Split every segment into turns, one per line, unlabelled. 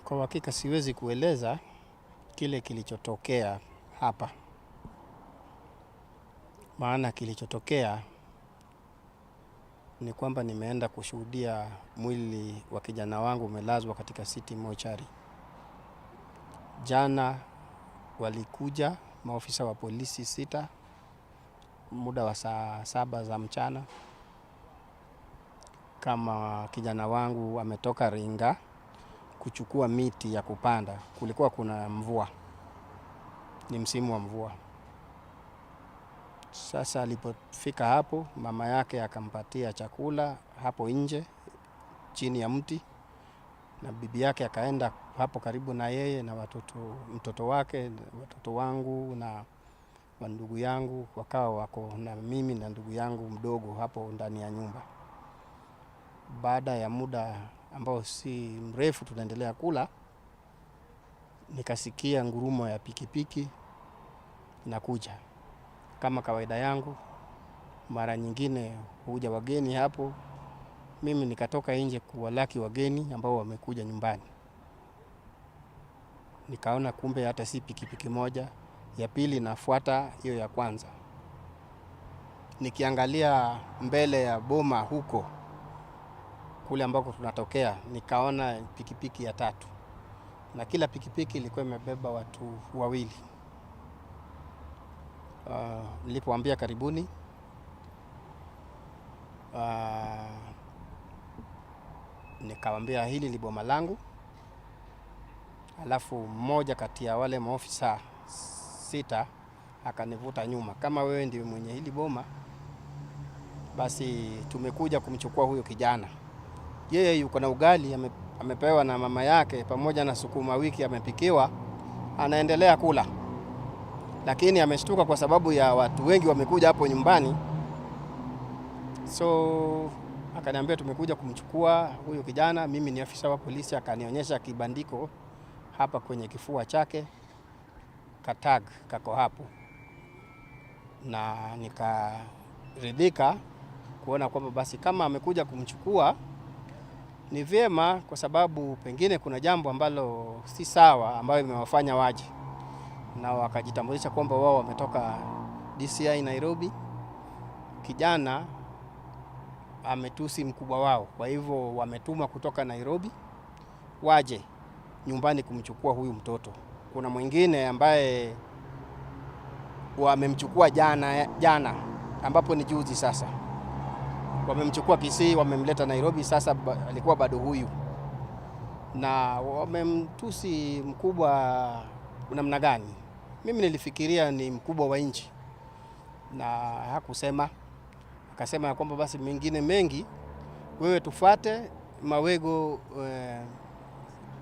Kwa hakika siwezi kueleza kile kilichotokea hapa. Maana kilichotokea ni kwamba nimeenda kushuhudia mwili wa kijana wangu umelazwa katika City Mortuary. Jana walikuja maofisa wa polisi 6 muda wa saa 7 za mchana. Kama kijana wangu ametoka Ringa kuchukua miti ya kupanda. Kulikuwa kuna mvua. Ni msimu wa mvua. Sasa alipofika hapo, mama yake akampatia chakula hapo nje chini ya mti, na bibi yake akaenda hapo karibu na yeye na mtoto wake, watoto wangu na ndugu yangu wakawa wako na mimi na ndugu yangu mdogo hapo ndani ya nyumba. Baada ya muda ambao si mrefu tunaendelea kula, nikasikia ngurumo ya pikipiki inakuja. Kama kawaida yangu, mara nyingine huja wageni hapo, mimi nikatoka nje kuwalaki wageni ambao wamekuja nyumbani. Nikaona kumbe hata si pikipiki moja, ya pili inafuata hiyo ya kwanza. Nikiangalia mbele ya boma huko, kule ambako tunatokea, nikaona pikipiki ya 3. Na kila pikipiki ilikuwa imebeba watu 2. Nilipoambia karibuni, nikawaambia hili ni boma langu. Alafu mmoja kati ya wale maofisa 6 akanivuta nyuma, kama wewe ndiye mwenye hili boma, basi tumekuja kumchukua huyo kijana. Yeye yuko na ugali amepewa na mama yake pamoja na sukuma wiki amepikiwa, anaendelea kula. Lakini ameshtuka kwa sababu ya watu wengi wamekuja hapo nyumbani. So akaniambia tumekuja kumchukua huyo kijana. Mimi ni afisa wa polisi, akanionyesha kibandiko hapa kwenye kifua chake, katag kako hapo. Na nikaridhika kuona kwamba basi kama amekuja kumchukua ni vyema, kwa sababu pengine kuna jambo ambalo si sawa ambayo imewafanya waje. Na wakajitambulisha kwamba wao wametoka DCI Nairobi. Kijana ametusi mkubwa wao, kwa hivyo wametuma kutoka Nairobi waje nyumbani kumchukua huyu mtoto. Kuna mwingine ambaye wamemchukua jana ambapo ni juzi sasa. Wamemchukua Kisii, wamemleta Nairobi, sasa alikuwa bado huyu. Na wamemtusi mkubwa namna gani? Mimi nilifikiria ni mkubwa wa nchi, na hakusema. Akasema ya kwamba basi mengine mengi wewe tufate Mawego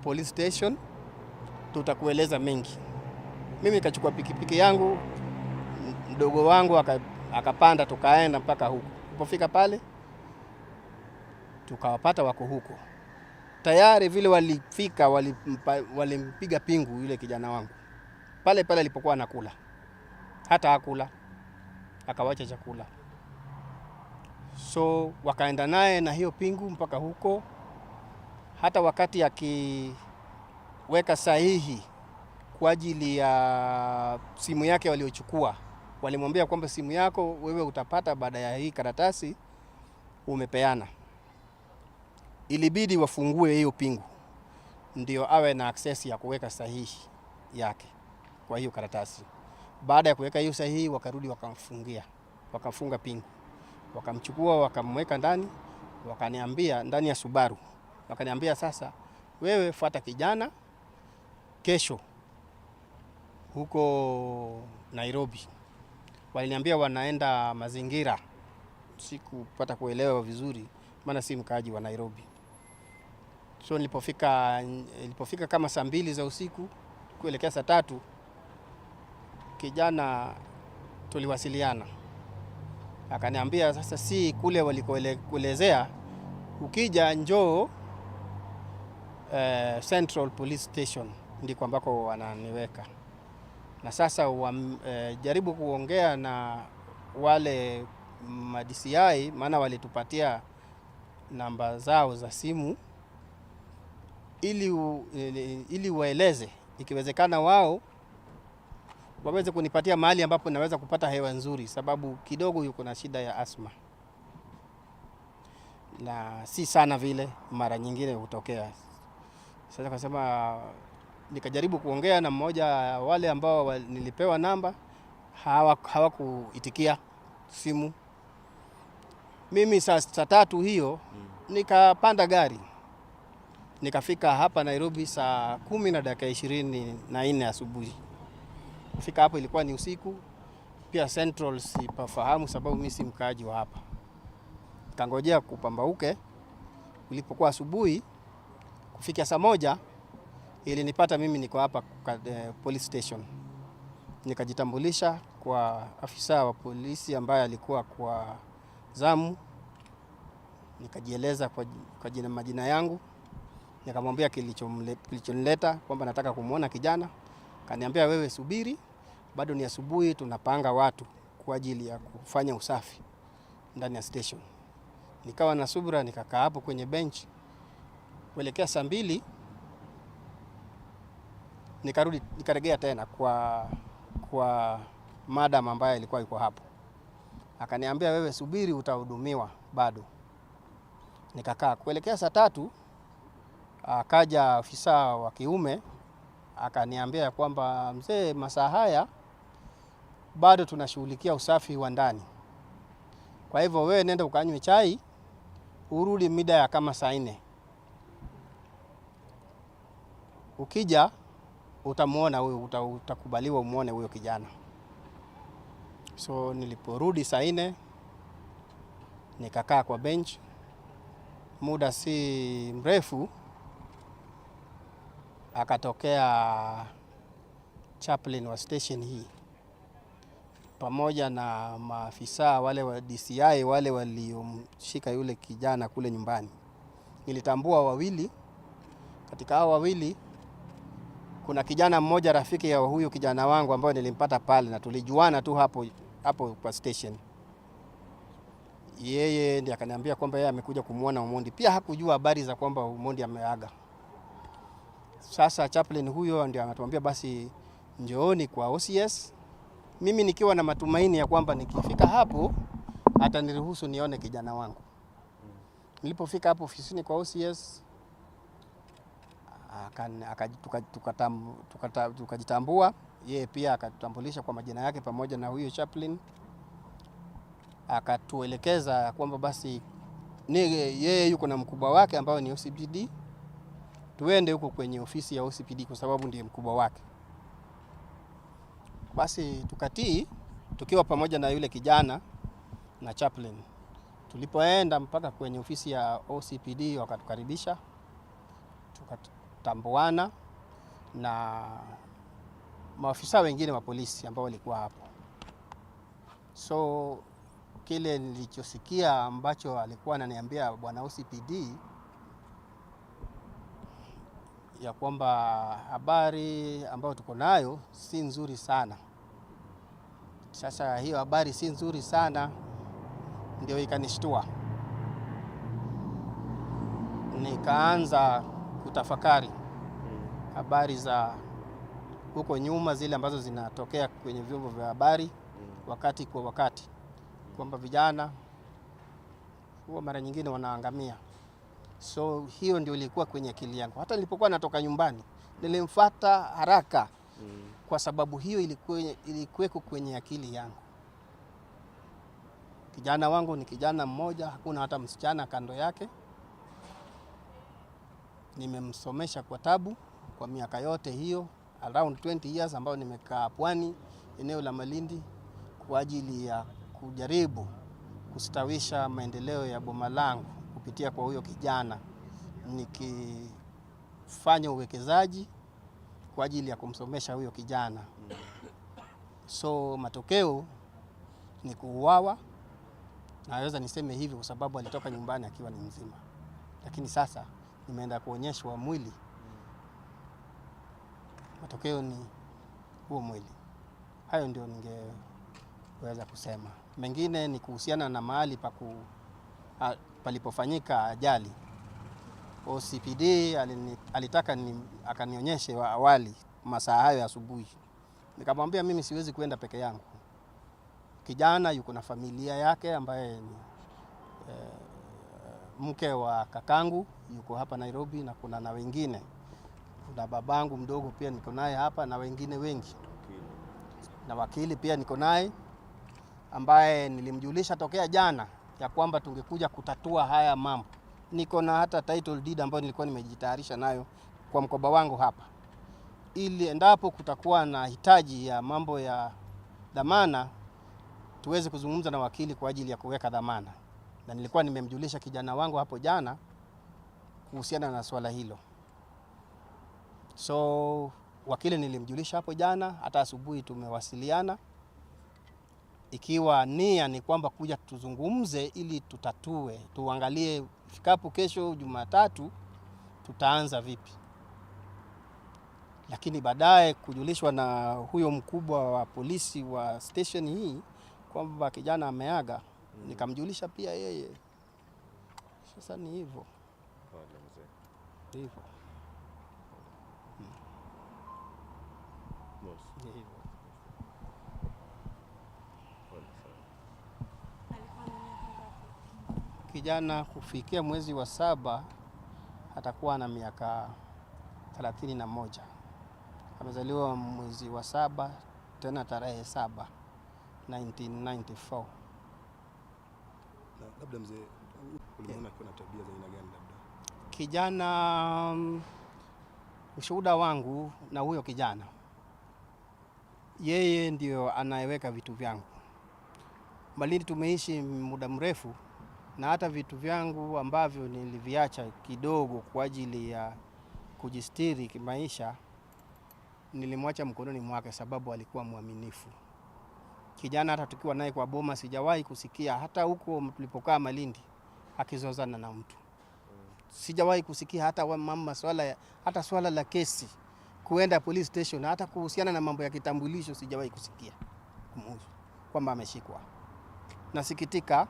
police station, tutakueleza mengi. Mimi nikachukua pikipiki yangu, mdogo wangu akapanda, tukaenda mpaka huko. Tulipofika pale tukawapata wako huko. Tayari vile walifika walimpiga pingu yule kijana wangu. Pale alipokuwa anakula. Hata hakula, akawacha chakula. So wakaenda naye na hiyo pingu mpaka huko. Hata wakati akiweka sahihi kwa ajili ya simu yake waliochukua, walimwambia kwamba simu yako wewe utapata baada ya hii karatasi umepeana. Ilibidi wafungue hiyo pingu ndio awe na access ya kuweka sahihi yake kwa hiyo karatasi. Baada ya kuweka hiyo sahihi, wakarudi wakafunga pingu. Wakamchukua wakamweka ndani, wakaniambia ndani ya Subaru. Wakaniambia sasa wewe fuata kijana kesho huko Nairobi. Waliniambia wanaenda mazingira. Sikupata kuelewa vizuri maana si mkaaji wa Nairobi. So ilipofika kama saa 2 za usiku kuelekea saa 3, kijana tuliwasiliana. Akaniambia sasa si kule walikoelezea, ukija njoo Central Police Station ndiko ambako wananiweka. Na sasa jaribu kuongea na wale DCI, maana walitupatia namba zao za simu, ili waeleze, ikiwezekana wao waweze kunipatia mahali ambapo naweza kupata hewa nzuri, sababu kidogo yuko na shida ya asma, na si sana vile, mara nyingine hutokea. Sasa kasema, nikajaribu kuongea na mmoja wale ambao nilipewa namba, hawakuitikia simu. Mimi saa 3 hiyo nikapanda gari nikafika hapa Nairobi saa 10:24 asubuhi. Kufika hapo ilikuwa ni usiku. Pia Central sipafahamu sababu mimi si mkaaji wa hapa. Kangojea kupambauke. Ulipokuwa asubuhi kufika saa 1 ilinipata mimi niko hapa police station. Nikajitambulisha kwa afisa wa polisi ambaye alikuwa kwa zamu. Nikajieleza kwa jina majina yangu. Nikamwambia kilichonileta kwamba nataka kumuona kijana. Kaniambia wewe subiri, bado ni asubuhi, tunapanga watu kwa ajili ya kufanya usafi ndani ya station. Nikawa na subira, nikakaa hapo kwenye bench. Kuelekea saa 2 nikarejea tena kwa madam ambaye alikuwa yuko hapo. Akaniambia wewe subiri, utahudumiwa bado. Nikakaa. Kuelekea saa 3 akaja afisa wa kiume akaniambia kwamba mzee, masaa haya bado tunashughulikia usafi wa ndani. Kwa hivyo wewe nenda ukanywe chai, urudi mida ya kama saa 4. Ukija utamuona huyo, utakubaliwa umuone huyo kijana. So niliporudi saa 4 nikakaa kwa bench. Muda si mrefu akatokea chaplain wa station hii pamoja na maafisa wale wa DCI wale waliomshika yule kijana kule nyumbani. Nilitambua wawili. Katika hao wawili kuna kijana mmoja rafiki ya huyu kijana wangu ambaye nilimpata pale na tulijuana tu hapo kwa station. Yeye ndiye akaniambia kwamba yeye amekuja kumuona Omondi. Pia hakujua habari za kwamba Omondi ameaga. Sasa chaplain huyo ndiye anatuambia basi njooni kwa OCS. Mimi nikiwa na matumaini ya kwamba nikifika hapo ataniruhusu nione kijana wangu. Nilipofika hapo ofisini kwa OCS tukajitambua. Yeye pia akatutambulisha kwa majina yake pamoja na huyo chaplain. Akatuelekeza kwamba basi yeye yuko na mkubwa wake ambao ni OCPD. Tuende huko kwenye ofisi ya OCPD kwa sababu ndiye mkubwa wake. Basi tukatii tukiwa pamoja na yule kijana na chaplain. Tulipoenda mpaka kwenye ofisi ya OCPD wakatukaribisha. Tukatambuana na maafisa wengine wa polisi ambao walikuwa hapo. So kile nilichosikia ambacho alikuwa ananiambia bwana OCPD ya kwamba habari ambayo tuko nayo si nzuri sana. Sasa hiyo habari si nzuri sana ndio ikanishtua. Nikaanza kutafakari habari za huko nyuma zile ambazo zinatokea kwenye vyombo vya habari wakati kwa wakati, kwamba vijana huwa mara nyingine wanaangamia. So hiyo ndio ilikuwa kwenye akili yangu. Hata nilipokuwa natoka nyumbani nilimfuata haraka kwa sababu hiyo ilikuweko kwenye akili yangu. Kijana wangu ni kijana mmoja, hakuna hata msichana kando yake. Nimemsomesha kwa tabu kwa miaka yote hiyo, around 20 years ambao nimekaa Pwani, eneo la Malindi kwa ajili ya kujaribu kustawisha maendeleo ya boma langu kupitia kwa huyo kijana, nikifanya uwekezaji kwa ajili ya kumsomesha huyo kijana. So matokeo ni kuuawa. Naweza niseme hivi kwa sababu alitoka nyumbani akiwa ni mzima. Lakini sasa nimeenda kuonyeshwa mwili. Matokeo ni huo mwili. Hayo ndio ningeweza kusema. Mengine ni kuhusiana na mahali palipofanyika ajali. OCPD alitaka akanionyeshe awali masaa hayo ya asubuhi. Nikamwambia mimi siwezi kwenda peke yangu. Kijana yuko na familia yake ambaye ni mke wa kakangu yuko hapa Nairobi, na kuna na wengine. Kuna babangu mdogo pia niko naye hapa na wengine wengi. Na wakili pia niko naye ambaye nilimjulisha tokea jana ya kwamba tungekuja kutatua haya mambo. Niko na hata title deed ambayo nilikuwa nimejitayarisha nayo kwa mkoba wangu hapa, ili endapo kutakuwa na hitaji ya mambo ya dhamana tuweze kuzungumza na wakili kwa ajili ya kuweka dhamana. Na nilikuwa nimemjulisha kijana wangu hapo jana kuhusiana na swala hilo. So wakili nilimjulisha hapo jana, hata asubuhi tumewasiliana, ikiwa nia ni kwamba kuja tuzungumze ili tutatue, tuangalie fikapo kesho Jumatatu tutaanza vipi. Lakini baadaye kujulishwa na huyo mkubwa wa polisi wa station hii kwamba kijana ameaga, nikamjulisha pia yeye. Sasa ni hivyo. Hivyo. Kijana kufikia mwezi wa 7 atakuwa na miaka 31. Amezaliwa mwezi wa 7 tena tarehe 7 1994.
Na labda mzee, ulimuona kuna tabia za aina gani labda?
Kijana, ushuhuda wangu na huyo kijana, yeye ndio anayeweka vitu vyangu. Malindi tumeishi muda mrefu, na hata vitu vyangu ambavyo niliviacha kidogo kwa ajili ya kujistiri kimaisha nilimwacha mkononi mwake, sababu alikuwa mwaminifu. Kijana hata tukiwa naye kwa boma sijawahi kusikia hata huko tulipokaa Malindi akizozana na mtu. Sijawahi kusikia hata mama hata swala la kesi kuenda police station, hata kuhusiana na mambo ya kitambulisho sijawahi kusikia kumhusu kwamba ameshikwa. Nasikitika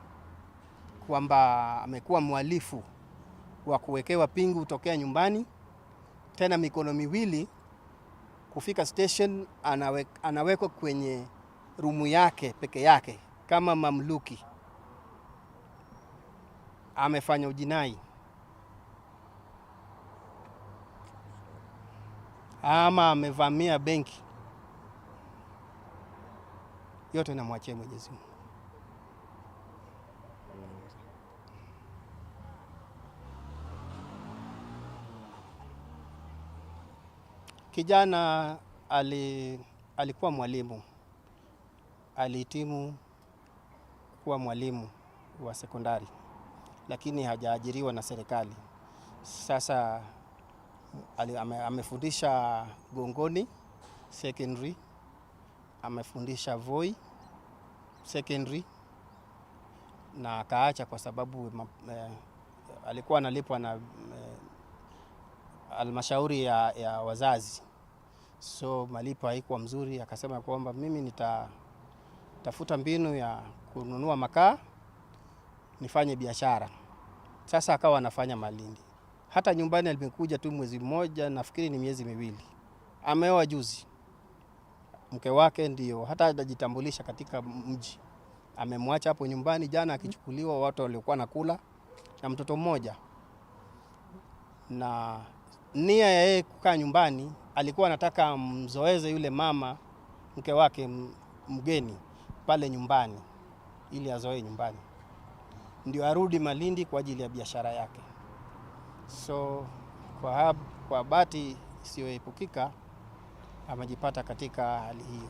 kwamba amekuwa mhalifu wa kuwekewa pingu tokea nyumbani, tena mikono miwili, kufika station anawekwa kwenye rumu yake peke yake kama mamluki. Amefanya ujinai ama amevamia benki. Yote namwachia Mwenyezi Mungu. Kijana alikuwa mwalimu, alihitimu kuwa mwalimu wa sekondari, lakini hajaajiriwa na serikali. Sasa amefundisha Gongoni Secondary, amefundisha Voi Secondary, na akaacha kwa sababu alikuwa analipwa na halmashauri ya wazazi. So malipo haikuwa mzuri, akasema kwamba mimi nitafuta mbinu ya kununua makaa nifanye biashara. Sasa akawa anafanya Malindi. Hata nyumbani alimekuja tu mwezi mmoja, nafikiri ni miezi miwili. Ameoa juzi. Mke wake ndio hata hajajitambulisha katika mji. Amemwacha hapo nyumbani jana akichukuliwa watu waliokuwa nakula na mtoto mmoja. Na nia ya yeye kukaa nyumbani, alikuwa anataka mzoeze yule mama mke wake mgeni pale nyumbani ili azoe nyumbani, ndio arudi Malindi kwa ajili ya biashara yake. So kwa bahati isiyoepukika amejipata katika hali hiyo.